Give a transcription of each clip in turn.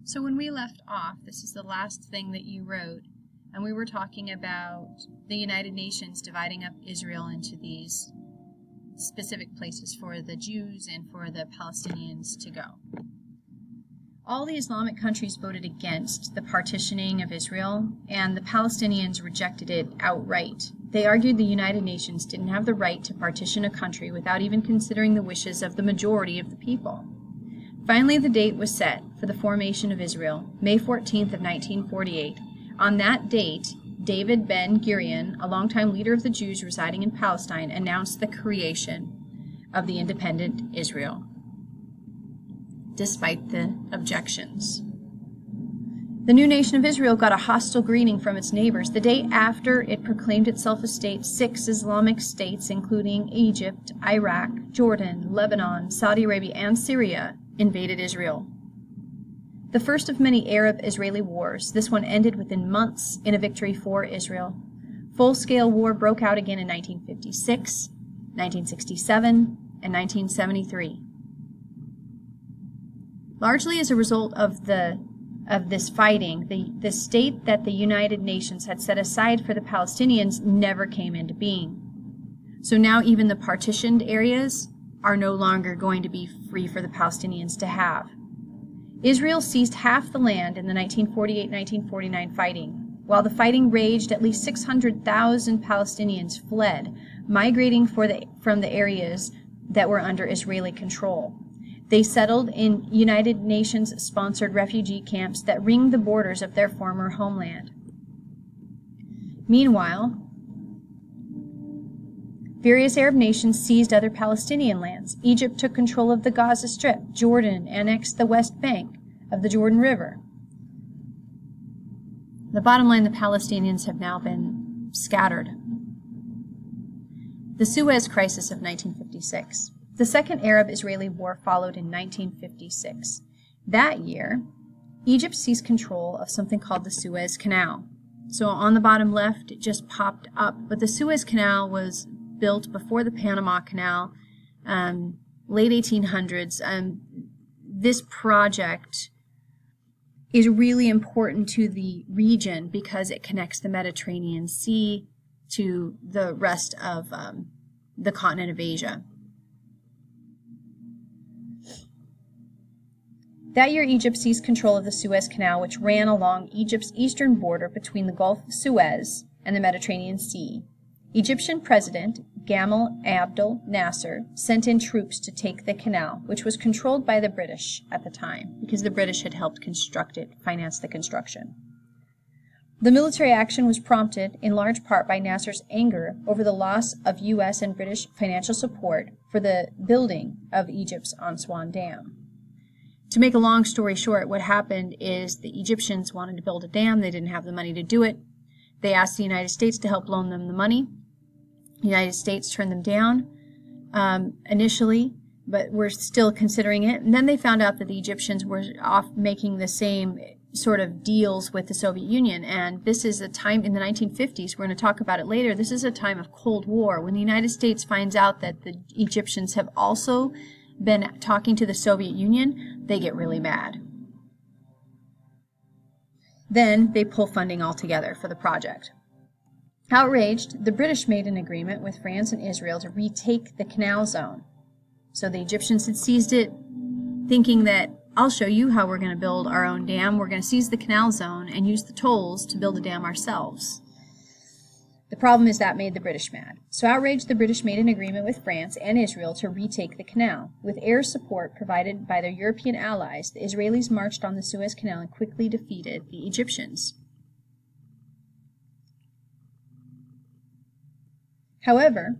So when we left off, this is the last thing that you wrote, and we were talking about the United Nations dividing up Israel into these specific places for the Jews and for the Palestinians to go. All the Islamic countries voted against the partitioning of Israel, and the Palestinians rejected it outright. They argued the United Nations didn't have the right to partition a country without even considering the wishes of the majority of the people. Finally, the date was set for the formation of Israel, May 14th of 1948. On that date, David Ben-Gurion, a longtime leader of the Jews residing in Palestine, announced the creation of the independent Israel, despite the objections. The new nation of Israel got a hostile greeting from its neighbors the day after it proclaimed itself a state. 6 Islamic states, including Egypt, Iraq, Jordan, Lebanon, Saudi Arabia, and Syria, invaded Israel. The first of many Arab-Israeli wars, this one ended within months in a victory for Israel. Full-scale war broke out again in 1956, 1967, and 1973. Largely as a result of this fighting, the state that the United Nations had set aside for the Palestinians never came into being. So now even the partitioned areas are no longer going to be free for the Palestinians to have. Israel seized half the land in the 1948-1949 fighting. While the fighting raged, at least 600,000 Palestinians fled, migrating from the areas that were under Israeli control. They settled in United Nations-sponsored refugee camps that ringed the borders of their former homeland. Meanwhile, various Arab nations seized other Palestinian lands. Egypt took control of the Gaza Strip. Jordan annexed the West Bank of the Jordan River. The bottom line, the Palestinians have now been scattered. The Suez Crisis of 1956. The Second Arab-Israeli War followed in 1956. That year, Egypt seized control of something called the Suez Canal. So on the bottom left, it just popped up, but the Suez Canal was built before the Panama Canal, late 1800s. This project is really important to the region because it connects the Mediterranean Sea to the rest of the continent of Asia. That year, Egypt seized control of the Suez Canal, which ran along Egypt's eastern border between the Gulf of Suez and the Mediterranean Sea. Egyptian President Gamal Abdel Nasser sent in troops to take the canal, which was controlled by the British at the time, because the British had helped construct it, finance the construction. The military action was prompted in large part by Nasser's anger over the loss of U.S. and British financial support for the building of Egypt's Aswan Dam. To make a long story short, what happened is the Egyptians wanted to build a dam. They didn't have the money to do it. They asked the United States to help loan them the money. The United States turned them down initially, but were still considering it. And then they found out that the Egyptians were off making the same sort of deals with the Soviet Union. And this is a time in the 1950s, we're going to talk about it later, this is a time of Cold War. When the United States finds out that the Egyptians have also been talking to the Soviet Union, they get really mad. Then they pull funding altogether for the project. Outraged, the British made an agreement with France and Israel to retake the canal zone. So the Egyptians had seized it, thinking that, I'll show you how we're going to build our own dam. We're going to seize the canal zone and use the tolls to build a dam ourselves. The problem is that made the British mad. So outraged, the British made an agreement with France and Israel to retake the canal. With air support provided by their European allies, the Israelis marched on the Suez Canal and quickly defeated the Egyptians. However,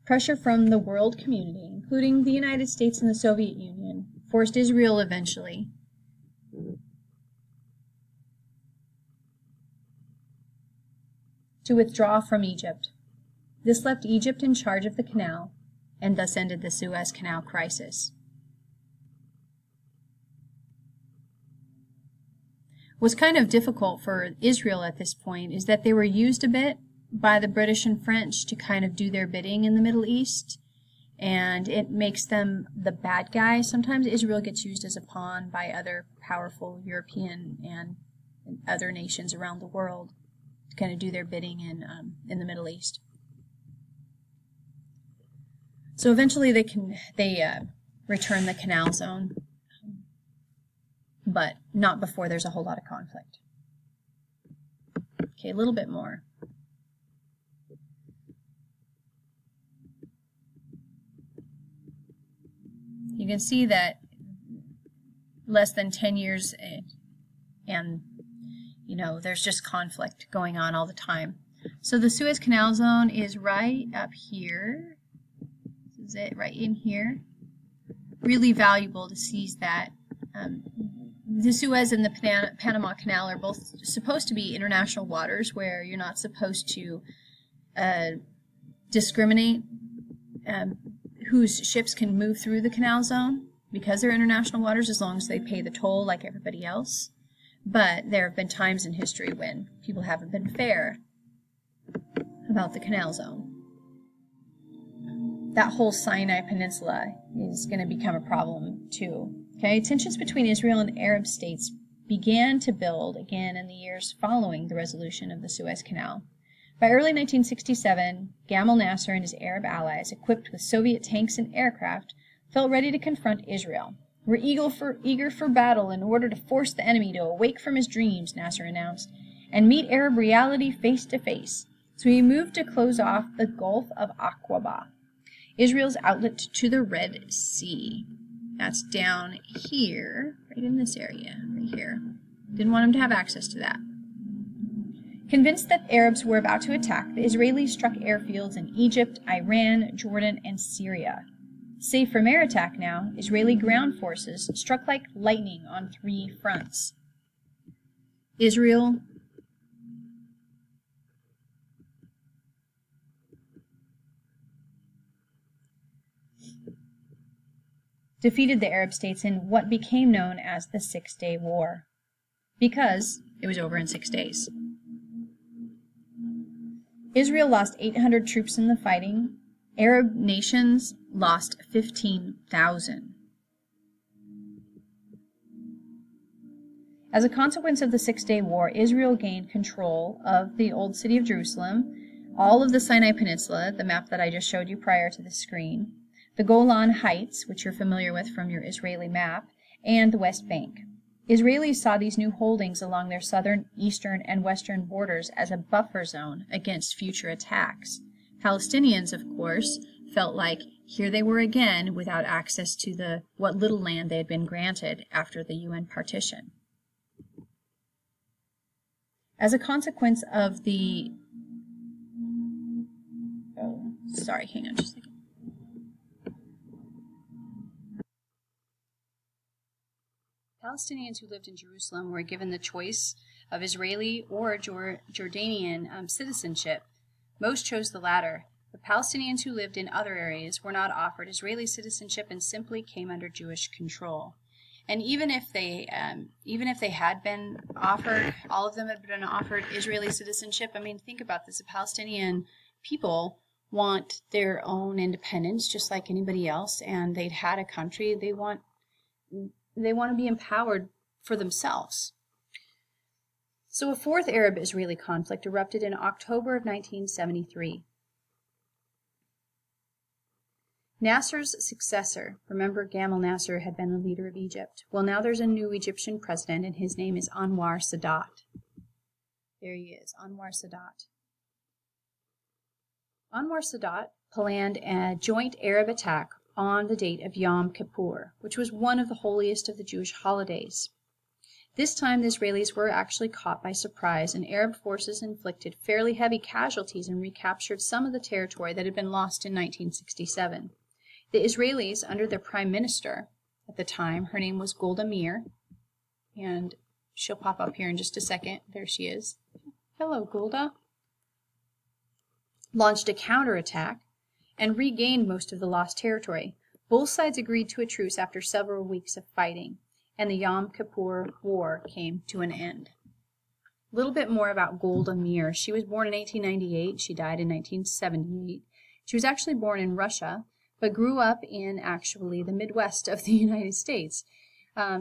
pressure from the world community, including the United States and the Soviet Union, forced Israel eventually to withdraw from Egypt. This left Egypt in charge of the canal and thus ended the Suez Canal crisis. What's kind of difficult for Israel at this point is that they were used a bit by the British and French to kind of do their bidding in the Middle East, and it makes them the bad guy. Sometimes Israel gets used as a pawn by other powerful European and other nations around the world to kind of do their bidding in the Middle East. So eventually they return the Canal Zone, but not before there's a whole lot of conflict. Okay, a little bit more. You can see that less than 10 years and you know, there's just conflict going on all the time. So the Suez Canal Zone is right up here. This is it, right in here. Really valuable to seize that. The Suez and the Panama Canal are both supposed to be international waters where you're not supposed to discriminate whose ships can move through the canal zone because they're international waters as long as they pay the toll like everybody else. But there have been times in history when people haven't been fair about the canal zone. That whole Sinai Peninsula is going to become a problem too. Okay, tensions between Israel and Arab states began to build again in the years following the resolution of the Suez Canal. By early 1967, Gamal Nasser and his Arab allies, equipped with Soviet tanks and aircraft, felt ready to confront Israel. "We're eager for battle in order to force the enemy to awake from his dreams," Nasser announced, "and meet Arab reality face to face." So he moved to close off the Gulf of Aqaba, Israel's outlet to the Red Sea. That's down here, right in this area, right here. Didn't want him to have access to that. Convinced that Arabs were about to attack, the Israelis struck airfields in Egypt, Iran, Jordan, and Syria. Safe from air attack now, Israeli ground forces struck like lightning on 3 fronts. Israel defeated the Arab states in what became known as the Six-Day War, because it was over in 6 days. Israel lost 800 troops in the fighting. Arab nations lost 15,000. As a consequence of the Six-Day War, Israel gained control of the Old City of Jerusalem, all of the Sinai Peninsula, the map that I just showed you prior to the screen, the Golan Heights, which you're familiar with from your Israeli map, and the West Bank. Israelis saw these new holdings along their southern, eastern, and western borders as a buffer zone against future attacks. Palestinians, of course, felt like here they were again without access to what little land they had been granted after the UN partition. As a consequence of the... Oh, sorry, hang on just a second. Palestinians who lived in Jerusalem were given the choice of Israeli or Jordanian citizenship. Most chose the latter. The Palestinians who lived in other areas were not offered Israeli citizenship and simply came under Jewish control. And even if they had been offered, all of them had been offered Israeli citizenship. I mean, think about this: the Palestinian people want their own independence, just like anybody else, and they'd had a country. They want to be empowered for themselves. So a fourth Arab-Israeli conflict erupted in October of 1973. Nasser's successor, remember Gamal Nasser had been the leader of Egypt. Well, now there's a new Egyptian president, and his name is Anwar Sadat. There he is, Anwar Sadat. Anwar Sadat planned a joint Arab attack on the date of Yom Kippur, which was one of the holiest of the Jewish holidays. This time, the Israelis were actually caught by surprise, and Arab forces inflicted fairly heavy casualties and recaptured some of the territory that had been lost in 1967. The Israelis, under their prime minister at the time, her name was Golda Meir, and she'll pop up here in just a second. There she is. Hello, Golda. Launched a counterattack and regained most of the lost territory. Both sides agreed to a truce after several weeks of fighting, and the Yom Kippur War came to an end. A little bit more about Golda Meir. She was born in 1898. She died in 1978. She was actually born in Russia, but grew up in actually the Midwest of the United States.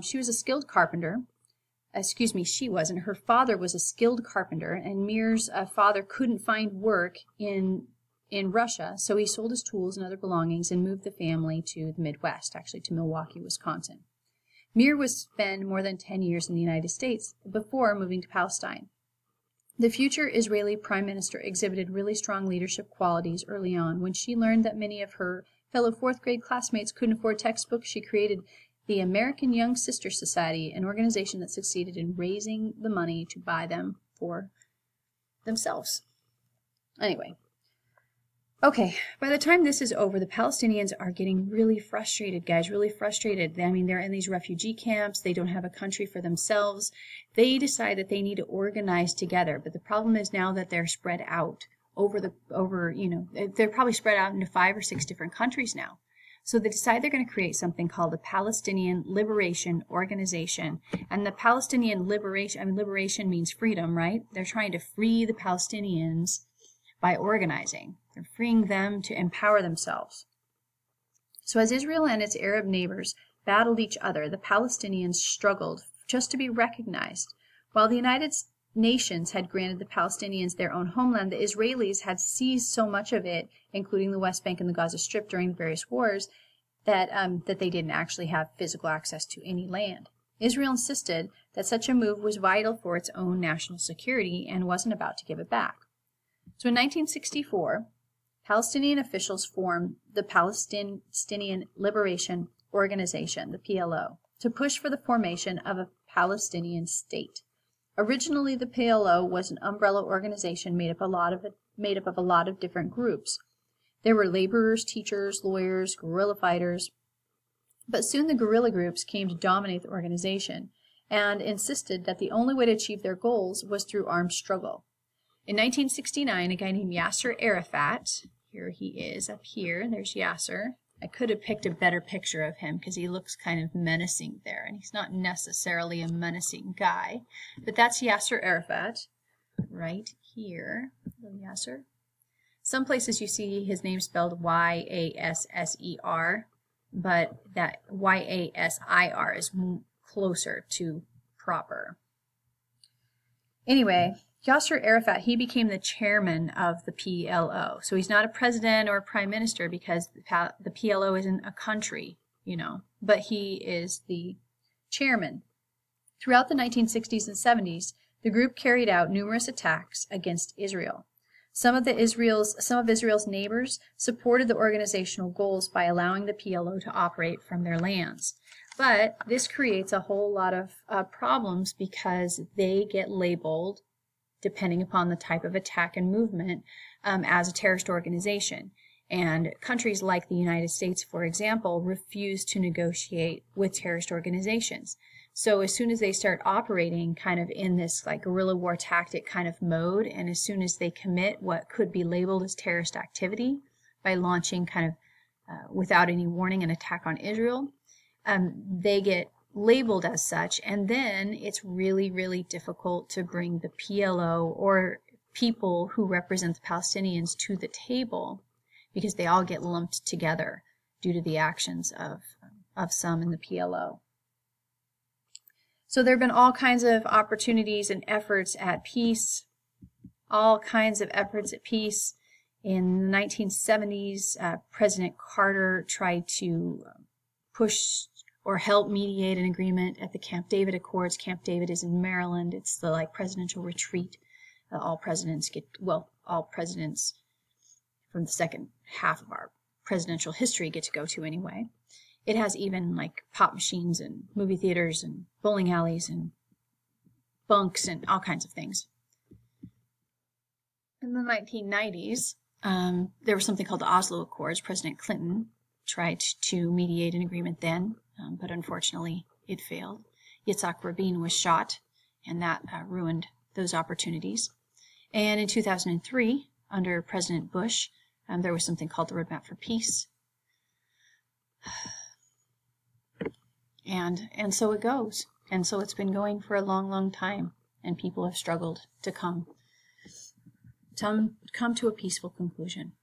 She was a skilled carpenter. Excuse me, she wasn't. Her father was a skilled carpenter, and Meir's father couldn't find work in Russia, so he sold his tools and other belongings and moved the family to the Midwest, actually to Milwaukee, Wisconsin. Meir would spend more than 10 years in the United States before moving to Palestine. The future Israeli prime minister exhibited really strong leadership qualities early on. When she learned that many of her fellow fourth-grade classmates couldn't afford textbooks, she created the American Young Sister Society, an organization that succeeded in raising the money to buy them for themselves. Anyway, okay, by the time this is over, the Palestinians are getting really frustrated, guys, really frustrated. I mean, they're in these refugee camps. They don't have a country for themselves. They decide that they need to organize together, but the problem is now that they're spread out they're probably spread out into 5 or 6 different countries now. So they decide they're going to create something called the Palestinian Liberation Organization. And the Palestinian liberation means freedom, right? They're trying to free the Palestinians by organizing. They're freeing them to empower themselves. So as Israel and its Arab neighbors battled each other, the Palestinians struggled just to be recognized. While the United Nations had granted the Palestinians their own homeland, the Israelis had seized so much of it, including the West Bank and the Gaza Strip during various wars, that they didn't actually have physical access to any land. Israel insisted that such a move was vital for its own national security and wasn't about to give it back. So in 1964, Palestinian officials formed the Palestinian Liberation Organization, the PLO, to push for the formation of a Palestinian state. Originally, the PLO was an umbrella organization made up of a lot of different groups. There were laborers, teachers, lawyers, guerrilla fighters, but soon the guerrilla groups came to dominate the organization and insisted that the only way to achieve their goals was through armed struggle. In 1969, a guy named Yasser Arafat, here he is up here, there's Yasser. I could have picked a better picture of him because he looks kind of menacing there, and he's not necessarily a menacing guy, but that's Yasser Arafat right here. Yasser. Some places you see his name spelled Y-A-S-S-E-R, but that Y-A-S-I-R is closer to proper. Anyway, Yasser Arafat, he became the chairman of the PLO. So he's not a president or a prime minister because the PLO isn't a country, but he is the chairman. Throughout the 1960s and 70s, the group carried out numerous attacks against Israel. Some of Israel's neighbors supported the organizational goals by allowing the PLO to operate from their lands. But this creates a whole lot of problems because they get labeled, depending upon the type of attack and movement, as a terrorist organization. And countries like the United States, for example, refuse to negotiate with terrorist organizations. So as soon as they start operating kind of in this like guerrilla war tactic kind of mode, and as soon as they commit what could be labeled as terrorist activity by launching kind of without any warning an attack on Israel, they get labeled as such, and then it's really, really difficult to bring the PLO or people who represent the Palestinians to the table because they all get lumped together due to the actions of some in the PLO. So there have been all kinds of opportunities and efforts at peace, all kinds of efforts at peace. In the 1970s, President Carter tried to push or help mediate an agreement at the Camp David Accords. Camp David is in Maryland. It's the presidential retreat. All presidents from the second half of our presidential history get to go to anyway. It has even pop machines and movie theaters and bowling alleys and bunks and all kinds of things. In the 1990s, there was something called the Oslo Accords. President Clinton tried to mediate an agreement then, but unfortunately it failed. Yitzhak Rabin was shot, and that ruined those opportunities. And in 2003, under President Bush, there was something called the Roadmap for Peace. And so it goes. And so it's been going for a long, long time, and people have struggled to come to a peaceful conclusion.